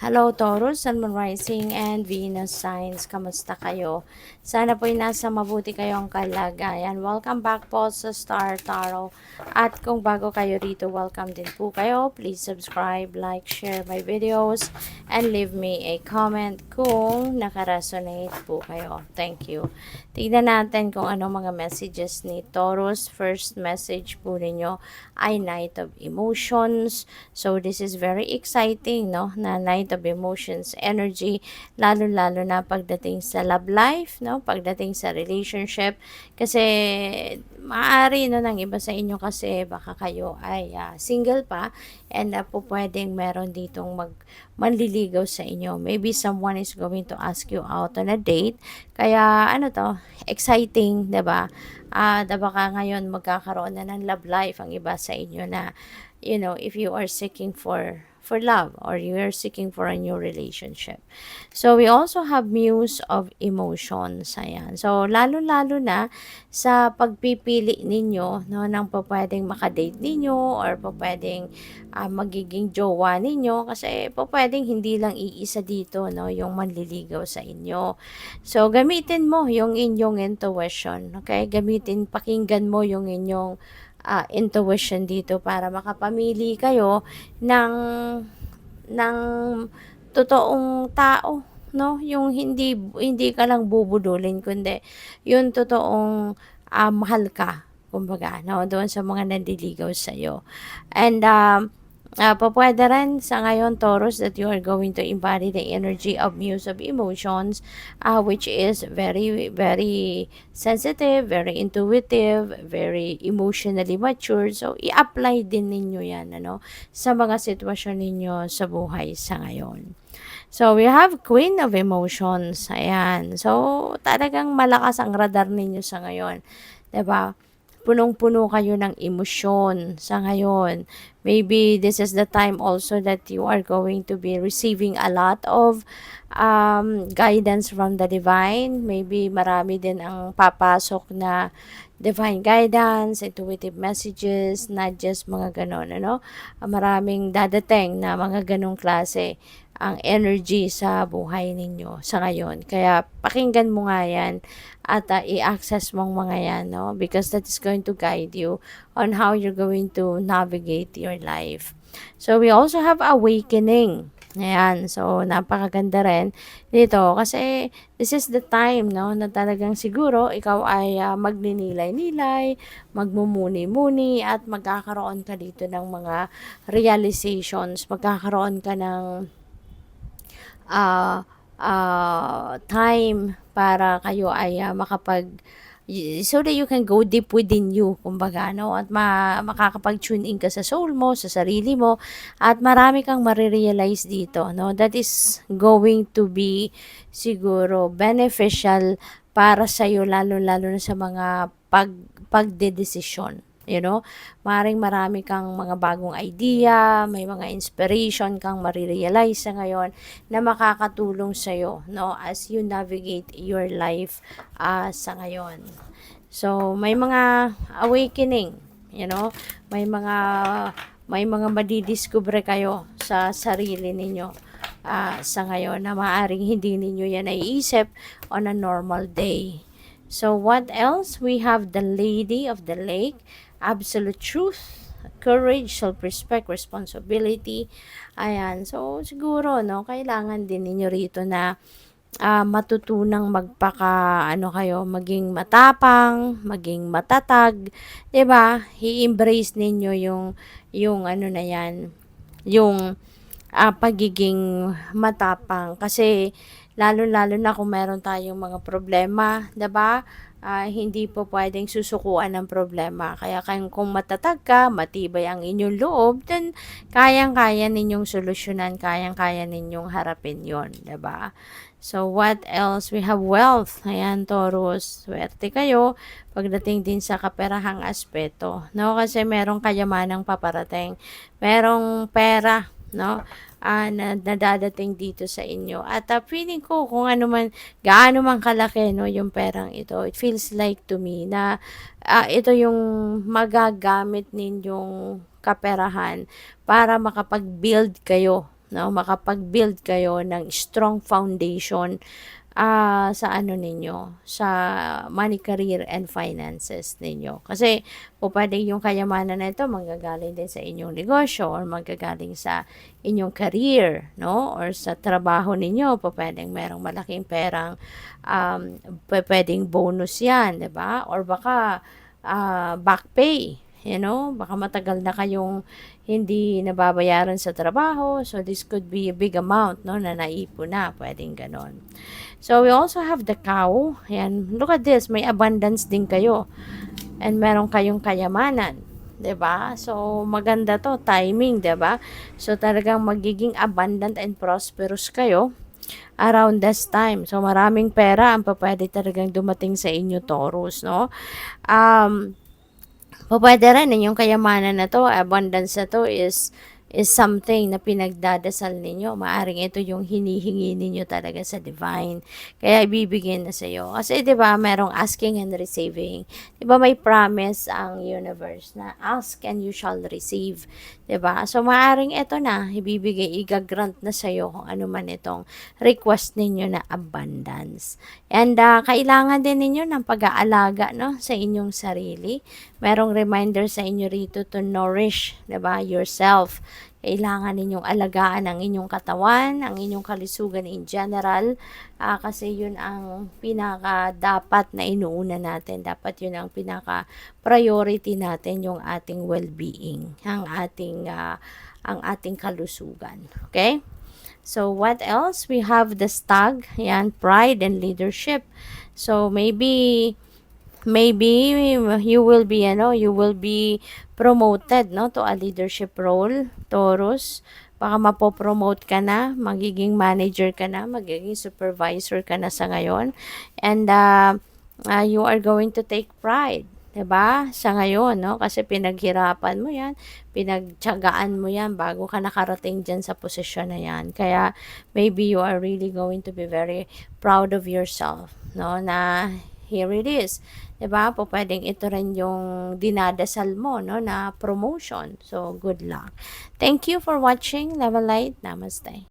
Hello Taurus, Sun, Moon Rising, and Venus signs. Kamusta kayo? Sana po'y nasa mabuti kayong kalagayan. Welcome back po sa Star Tarot. At kung bago kayo rito, welcome din po kayo. Please subscribe, like, share my videos, and leave me a comment kung nakaresonate po kayo. Thank you. Tignan natin kung anong mga messages ni Taurus. First message po ninyo ay Knight of Emotions. So this is very exciting, no? Na Knight of Emotions energy, lalo-lalo na pagdating sa love life, no? Pagdating sa relationship. Kasi maaari no ng iba sa inyo kasi baka kayo ay single pa and po pwedeng meron ditong manliligaw sa inyo. Maybe someone is going to ask you out on a date. Kaya ano to, exciting, 'di ba? Baka ngayon magkakaroon na ng love life ang iba sa inyo na if you are seeking for love or you are seeking for a new relationship. So we also have Muse of Emotions. Ayan. So lalo-lalo na sa pagpipili ninyo no ng pwedeng makadate ninyo or pwedeng magiging jowa ninyo kasi pwedeng hindi lang iisa dito no yung manliligaw sa inyo. So gamitin mo yung inyong intuition, okay? Pakinggan mo yung inyong intuition dito para makapamili kayo ng totoong tao, no? Yung hindi ka lang bubudulin kundi yung totoong mahal ka kumbaga, no? Doon sa mga nandiligaw sa iyo. And pwede rin sa ngayon, Taurus, that you are going to embody the energy of Muse of Emotions, which is very, very sensitive, very intuitive, very emotionally mature. So, i-apply din ninyo yan, sa mga sitwasyon ninyo sa buhay sa ngayon. So, we have Queen of Emotions. Ayan. So, talagang malakas ang radar ninyo sa ngayon. 'Di ba? Punong-puno kayo ng emosyon sa ngayon. Maybe this is the time also that you are going to be receiving a lot of guidance from the divine. Maybe marami din ang papasok na divine guidance, intuitive messages, not just mga ganon, Maraming dadating na mga ganong klase ang energy sa buhay ninyo sa ngayon. Kaya pakinggan mo nga yan at i-access mong mga yan, no? Because that is going to guide you on how you're going to navigate your life. So, we also have awakening. Ayan, so napakaganda rin dito kasi this is the time, no, na talagang siguro ikaw ay magninilay-nilay, magmumuni-muni at magkakaroon ka dito ng mga realizations, magkakaroon ka ng time para kayo ay so that you can go deep within you, kumbaga, no? At makakapag-tune in ka sa soul mo, sa sarili mo, at marami kang marirealize dito, no? That is going to be siguro beneficial para sa iyo, lalo-lalo na sa mga pagdedesisyon. Maring marami kang mga bagong idea, may mga inspiration kang marirealize sa ngayon na makakatulong sa iyo, no, as you navigate your life sa ngayon. So, may mga awakening, may mga madidiscover kayo sa sarili ninyo sa ngayon na maaring hindi ninyo yan naiisip on a normal day. So, what else? We have the Lady of the Lake, absolute truth, courage, self-respect, responsibility. Ayan. So, siguro, no, kailangan din ninyo rito na matutunang maging matapang, maging matatag, 'di ba? I-embrace ninyo yung ano na 'yan, yung pagiging matapang kasi lalo-lalo na kung meron tayong mga problema, 'di ba? Hindi po pwedeng susukuan ng problema. Kaya kung matatag ka, matibay ang inyong loob, then kayang-kaya ninyong solusyonan, kayang-kaya ninyong harapin yon, 'di ba? So, what else? We have wealth. Ayan, Taurus. Swerte kayo pagdating din sa kaperahang aspeto, no? Kasi merong kayamanang paparating. Merong pera, no? Na nadadating dito sa inyo. At feeling ko kung gaano man kalaki, no, yung perang ito, it feels like to me na ito yung magagamit ninyong kaperahan para makapag-build kayo, no? Makapag-build kayo ng strong foundation sa ano ninyo, sa money, career, and finances ninyo. Kasi pupuwedeng yung kayamanan na ito manggagaling din sa inyong negosyo or manggagaling sa inyong career, no? Or sa trabaho ninyo, pupuwedeng merong malaking perang pupuwedeng bonus 'yan, 'di ba? Or baka back pay, baka matagal na kayong hindi nababayaran sa trabaho, so this could be a big amount, no, na naipon na, puwedeng gano'n. So, we also have the cow. Ayan, look at this, may abundance din kayo. And meron kayong kayamanan. 'Di ba? So, maganda to, timing, 'di ba? So, talagang magiging abundant and prosperous kayo around this time. So, maraming pera ang pupuwede talagang dumating sa inyo, Taurus, no? Pupuwede rin yung kayamanan na 'to, abundance na 'to is something na pinagdadasal ninyo. Maaring ito yung hinihingi ninyo talaga sa divine. Kaya ibibigay na sa iyo. Kasi 'di ba, merong asking and receiving. 'Di ba may promise ang universe na ask and you shall receive, 'di ba? So maaring ito na ibibigay, igagrant na sa iyo kung ano man itong request ninyo na abundance. And kailangan din ninyo ng pag-aalaga, no, sa inyong sarili. Merong reminder sa inyo rito to nourish, 'di ba, yourself. Kailangan ninyong alagaan ang inyong katawan, ang inyong kalusugan in general, kasi yun ang pinaka dapat na inuuna natin. Dapat yun ang pinaka priority natin, yung ating well-being, ang ating kalusugan. Okay? So, what else? We have the stag, yan, pride and leadership. So, maybe you will be promoted, no, to a leadership role, Taurus. Baka mapopromote ka na, magiging manager ka na, magiging supervisor ka na sa ngayon. And you are going to take pride, 'di ba? Sa ngayon, no? Kasi pinaghirapan mo 'yan, pinagtiyagaan mo 'yan bago ka nakarating diyan sa posisyon na 'yan. Kaya maybe you are really going to be very proud of yourself, no? Na here it is. 'Di ba? Pupuwedeng ito rin yung dinadasal mo, no, na promotion. So, good luck. Thank you for watching. Love and light. Namaste.